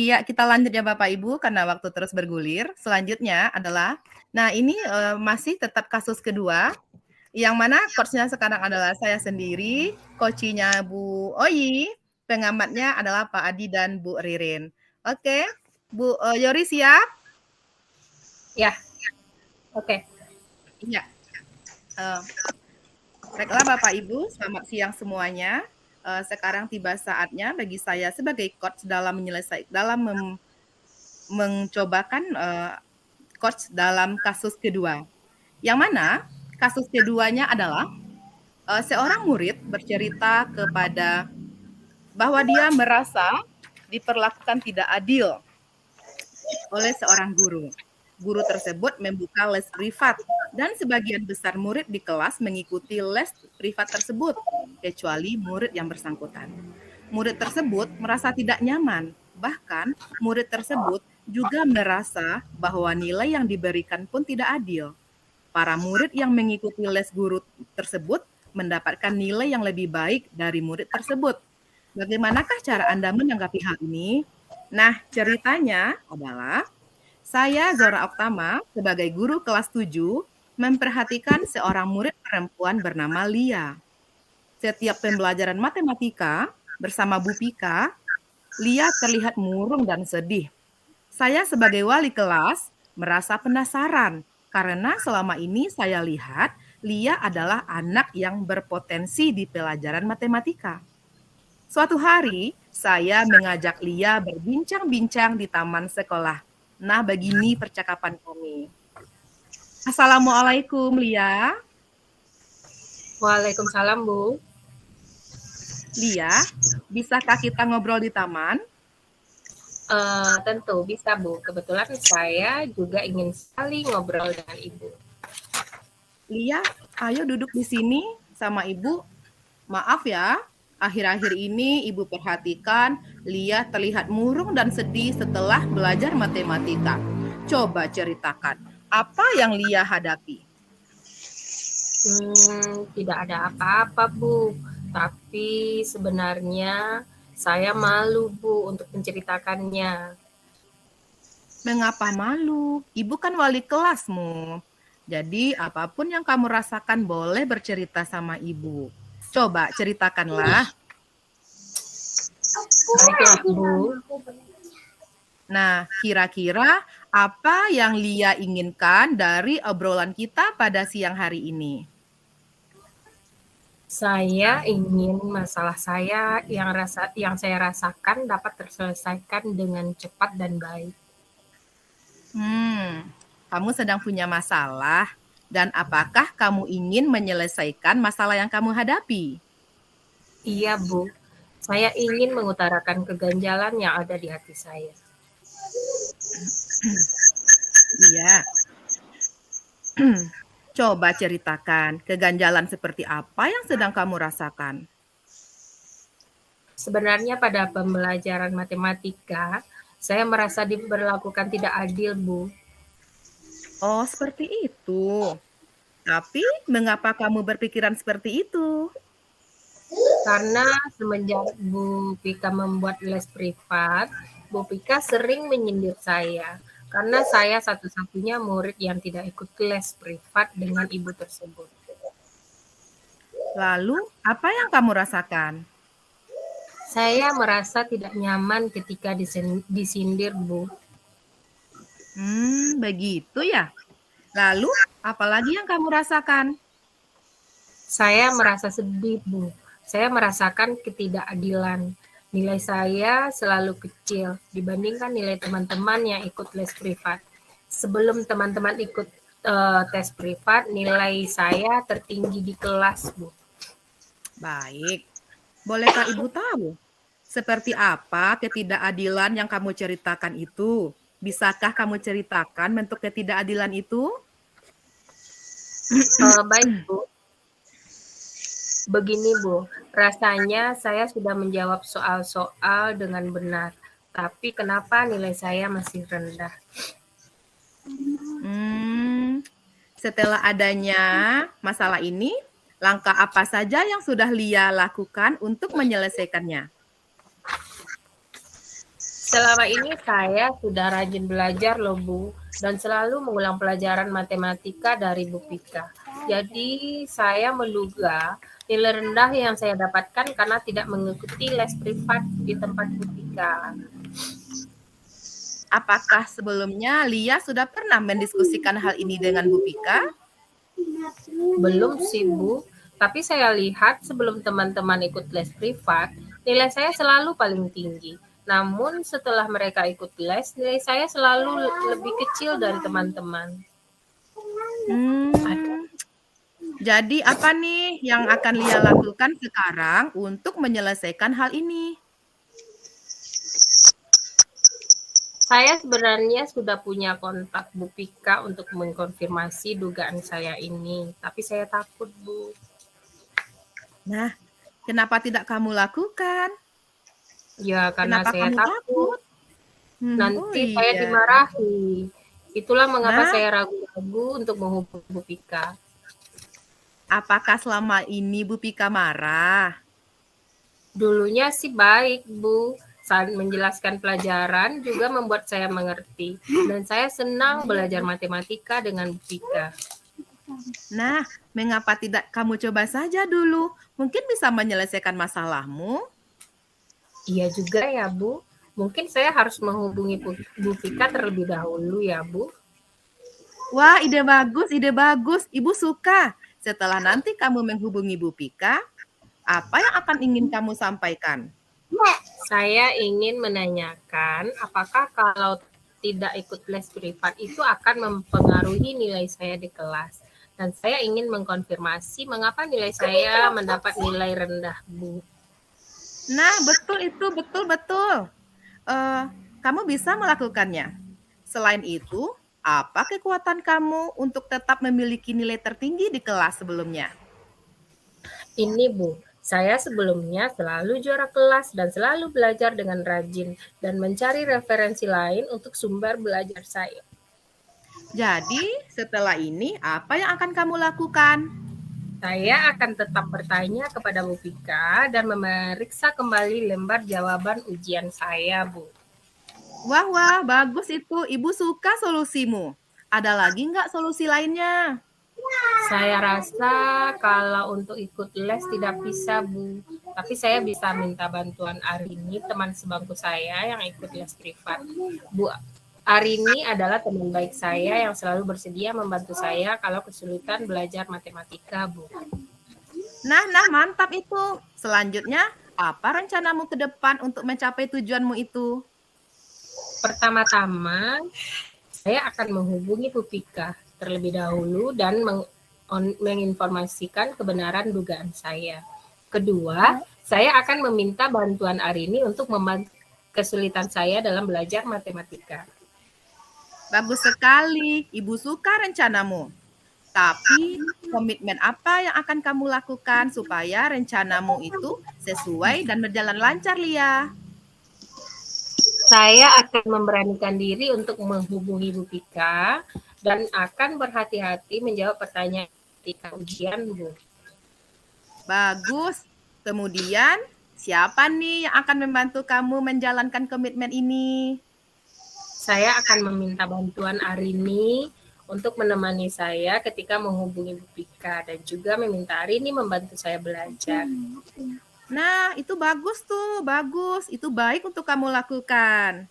Iya, kita lanjut ya Bapak Ibu karena waktu terus bergulir. Selanjutnya adalah, nah ini masih tetap kasus kedua, yang mana coach-nya sekarang adalah saya sendiri, coaching-nya Bu Oyi, pengamatnya adalah Pak Adi dan Bu Ririn. Oke, Bu Yori siap? Ya, oke. Iya. Baiklah Bapak Ibu, selamat siang semuanya. Sekarang tiba saatnya bagi saya sebagai coach dalam mencobakan coach dalam kasus kedua. Yang mana kasus keduanya adalah seorang murid bercerita kepada bahwa dia merasa diperlakukan tidak adil oleh seorang guru. Guru tersebut membuka les privat dan sebagian besar murid di kelas mengikuti les privat tersebut, kecuali murid yang bersangkutan. Murid tersebut merasa tidak nyaman, bahkan murid tersebut juga merasa bahwa nilai yang diberikan pun tidak adil. Para murid yang mengikuti les guru tersebut mendapatkan nilai yang lebih baik dari murid tersebut. Bagaimanakah cara Anda menanggapi hal ini? Nah, ceritanya adalah saya Zora Oktama sebagai guru kelas 7 memperhatikan seorang murid perempuan bernama Lia. Setiap pembelajaran matematika bersama Bu Pika, Lia terlihat murung dan sedih. Saya sebagai wali kelas merasa penasaran karena selama ini saya lihat Lia adalah anak yang berpotensi di pelajaran matematika. Suatu hari, saya mengajak Lia berbincang-bincang di taman sekolah. Nah, begini percakapan kami. Assalamualaikum, Lia. Waalaikumsalam, Bu. Lia, bisakah kita ngobrol di taman? Tentu bisa, Bu. Kebetulan saya juga ingin sekali ngobrol dengan Ibu. Lia, ayo duduk di sini sama Ibu. Maaf ya, akhir-akhir ini Ibu perhatikan Lia terlihat murung dan sedih setelah belajar matematika. Coba ceritakan, apa yang Lia hadapi? Tidak ada apa-apa, Bu. Tapi sebenarnya saya malu, Bu, untuk menceritakannya. Mengapa malu? Ibu kan wali kelasmu. Jadi apapun yang kamu rasakan boleh bercerita sama ibu. Coba ceritakanlah. Baiklah, Bu. Nah, kira-kira apa yang Lia inginkan dari obrolan kita pada siang hari ini? Saya ingin masalah saya yang saya rasakan dapat terselesaikan dengan cepat dan baik. Kamu sedang punya masalah dan apakah kamu ingin menyelesaikan masalah yang kamu hadapi? Iya, Bu. Saya ingin mengutarakan keganjalan yang ada di hati saya. Iya. Coba ceritakan keganjalan seperti apa yang sedang kamu rasakan. Sebenarnya pada pembelajaran matematika, saya merasa diperlakukan tidak adil, Bu. Oh, seperti itu. Tapi mengapa kamu berpikiran seperti itu? Karena semenjak Bu Pika membuat les privat, Bu Pika sering menyindir saya. Karena saya satu-satunya murid yang tidak ikut les privat dengan ibu tersebut. Lalu, apa yang kamu rasakan? Saya merasa tidak nyaman ketika disindir, Bu. Begitu ya. Lalu, apalagi yang kamu rasakan? Saya merasa sedih, Bu. Saya merasakan ketidakadilan. Nilai saya selalu kecil dibandingkan nilai teman-teman yang ikut les privat. Sebelum teman-teman ikut tes privat, nilai saya tertinggi di kelas, Bu. Baik. Bolehkah Ibu tahu seperti apa ketidakadilan yang kamu ceritakan itu? Bisakah kamu ceritakan bentuk ketidakadilan itu? Baik, Bu. Begini, Bu, rasanya saya sudah menjawab soal-soal dengan benar, tapi kenapa nilai saya masih rendah? Setelah adanya masalah ini, langkah apa saja yang sudah Lia lakukan untuk menyelesaikannya? Selama ini saya sudah rajin belajar loh Bu, dan selalu mengulang pelajaran matematika dari Bu Pika. Jadi saya menduga nilai rendah yang saya dapatkan karena tidak mengikuti les privat di tempat Bu Pika. Apakah sebelumnya Lia sudah pernah mendiskusikan hal ini dengan Bu Pika? Belum sih Bu, tapi saya lihat sebelum teman-teman ikut les privat, nilai saya selalu paling tinggi. Namun setelah mereka ikut les, nilai saya selalu lebih kecil dari teman-teman. Jadi apa nih yang akan Lia lakukan sekarang untuk menyelesaikan hal ini? Saya sebenarnya sudah punya kontak Bu Pika untuk mengkonfirmasi dugaan saya ini, tapi saya takut Bu. Nah, kenapa tidak kamu lakukan? Ya karena Kenapa saya kamu takut nanti oh saya iya. dimarahi. Itulah mengapa Nah, saya ragu-ragu untuk menghubungi Bu Pika. apakah selama ini Bu Pika marah? Dulunya sih baik Bu, saat menjelaskan pelajaran juga membuat saya mengerti. Dan saya senang belajar matematika dengan Bu Pika. Nah, mengapa tidak kamu coba saja dulu? Mungkin bisa menyelesaikan masalahmu. Iya juga ya Bu, mungkin saya harus menghubungi Bu Pika terlebih dahulu ya Bu. Wah, ide bagus, ide bagus. Ibu suka. Setelah nanti kamu menghubungi Bu Pika, apa yang akan ingin kamu sampaikan? Saya ingin menanyakan apakah kalau tidak ikut les privat itu akan mempengaruhi nilai saya di kelas. Dan saya ingin mengkonfirmasi mengapa nilai saya mendapat nilai rendah, Bu. Nah, betul itu, betul. Kamu bisa melakukannya. Selain itu, apa kekuatan kamu untuk tetap memiliki nilai tertinggi di kelas sebelumnya? Ini Bu, saya sebelumnya selalu juara kelas dan selalu belajar dengan rajin dan mencari referensi lain untuk sumber belajar saya. Jadi, setelah ini apa yang akan kamu lakukan? Saya akan tetap bertanya kepada Bu Pika dan memeriksa kembali lembar jawaban ujian saya, Bu. Wah, bagus itu. Ibu suka solusimu. Ada lagi nggak solusi lainnya? Saya rasa kalau untuk ikut les tidak bisa, Bu. Tapi saya bisa minta bantuan Arini, teman sebangku saya yang ikut les privat. Bu, Arini adalah teman baik saya yang selalu bersedia membantu saya kalau kesulitan belajar matematika, Bu. Nah, mantap itu. Selanjutnya, apa rencanamu ke depan untuk mencapai tujuanmu itu? Pertama-tama, saya akan menghubungi Bu Pika terlebih dahulu dan menginformasikan kebenaran dugaan saya. Kedua, saya akan meminta bantuan Arini untuk membantu kesulitan saya dalam belajar matematika. Bagus sekali. Ibu suka rencanamu. Tapi komitmen apa yang akan kamu lakukan supaya rencanamu itu sesuai dan berjalan lancar, Lia? Saya akan memberanikan diri untuk menghubungi Bu Pika dan akan berhati-hati menjawab pertanyaan ketika ujian, Bu. Bagus. Kemudian, siapa nih yang akan membantu kamu menjalankan komitmen ini? Saya akan meminta bantuan Arini untuk menemani saya ketika menghubungi Bu Pika dan juga meminta Arini membantu saya belajar. Nah, itu bagus tuh, bagus. Itu baik untuk kamu lakukan.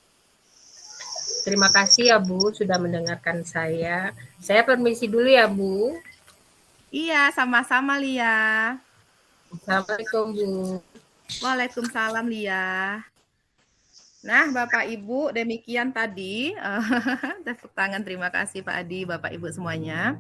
Terima kasih ya Bu sudah mendengarkan saya. Saya permisi dulu ya Bu. Iya, sama-sama Lia. Assalamualaikum Bu. Waalaikumsalam Lia. Nah, Bapak Ibu, demikian tadi. Tepuk tangan, terima kasih Pak Adi, Bapak Ibu semuanya.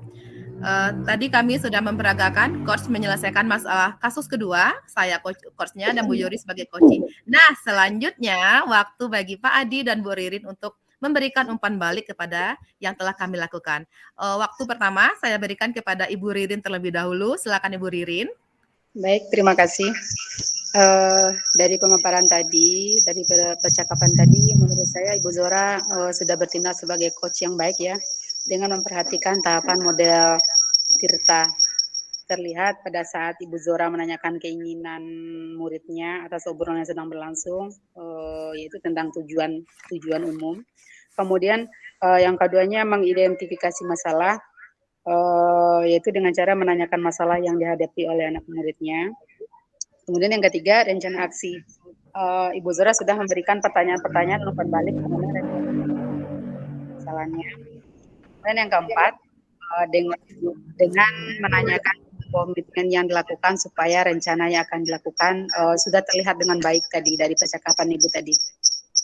Tadi kami sudah memperagakan coach menyelesaikan masalah kasus kedua. Saya coachnya dan Bu Yuri sebagai coaching. Nah, selanjutnya waktu bagi Pak Adi dan Bu Ririn untuk memberikan umpan balik kepada yang telah kami lakukan. Waktu pertama saya berikan kepada Ibu Ririn terlebih dahulu. Silakan Ibu Ririn. Baik, terima kasih. Dari pemaparan tadi, dari percakapan tadi, menurut saya Ibu Zora sudah bertindak sebagai coach yang baik ya, dengan memperhatikan tahapan model Tirta. terlihat pada saat Ibu Zora menanyakan keinginan muridnya atas obrolan yang sedang berlangsung, yaitu tentang tujuan umum. Kemudian yang keduanya mengidentifikasi masalah, yaitu dengan cara menanyakan masalah yang dihadapi oleh anak muridnya. Kemudian yang ketiga, rencana aksi. Ibu Zora sudah memberikan pertanyaan-pertanyaan umpan balik mengenai masalahnya. Dan yang keempat, dengan menanyakan komitmen yang dilakukan supaya rencana yang akan dilakukan sudah terlihat dengan baik tadi dari percakapan Ibu tadi.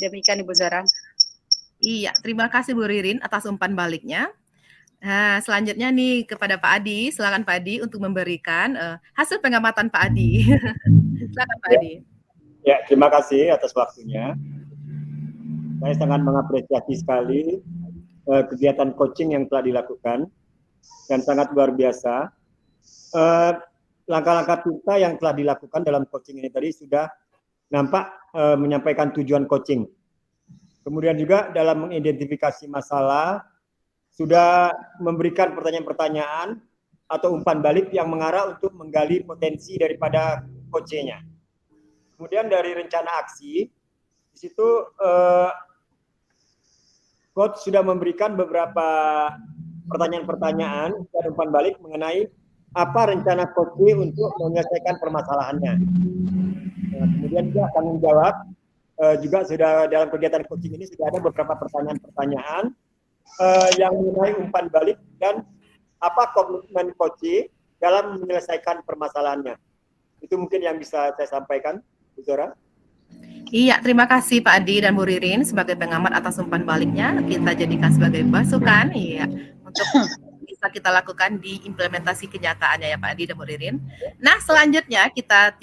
Demikian Ibu Zora. Iya, terima kasih Bu Ririn atas umpan baliknya. Nah, selanjutnya nih kepada Pak Adi, silakan Pak Adi untuk memberikan hasil pengamatan Pak Adi. Silakan Pak Adi. Ya, terima kasih atas waktunya. Saya sangat mengapresiasi sekali kegiatan coaching yang telah dilakukan dan sangat luar biasa. Langkah-langkah kita yang telah dilakukan dalam coaching ini tadi sudah nampak menyampaikan tujuan coaching. Kemudian juga dalam mengidentifikasi masalah sudah memberikan pertanyaan-pertanyaan atau umpan balik yang mengarah untuk menggali potensi daripada coachnya. Kemudian dari rencana aksi, di situ coach sudah memberikan beberapa pertanyaan-pertanyaan dan umpan balik mengenai apa rencana coach untuk menyelesaikan permasalahannya. Nah, kemudian juga tanggung jawab juga sudah dalam kegiatan coaching ini sudah ada beberapa pertanyaan-pertanyaan yang mengenai umpan balik dan apa komitmen coach dalam menyelesaikan permasalahannya. Itu mungkin yang bisa saya sampaikan, Bu Zora. Iya, terima kasih Pak Adi dan Bu Ririn sebagai pengamat atas umpan baliknya. Kita jadikan sebagai masukan, iya, untuk bisa kita lakukan di implementasi kenyataannya ya Pak Adi dan Bu Ririn. Nah, selanjutnya kita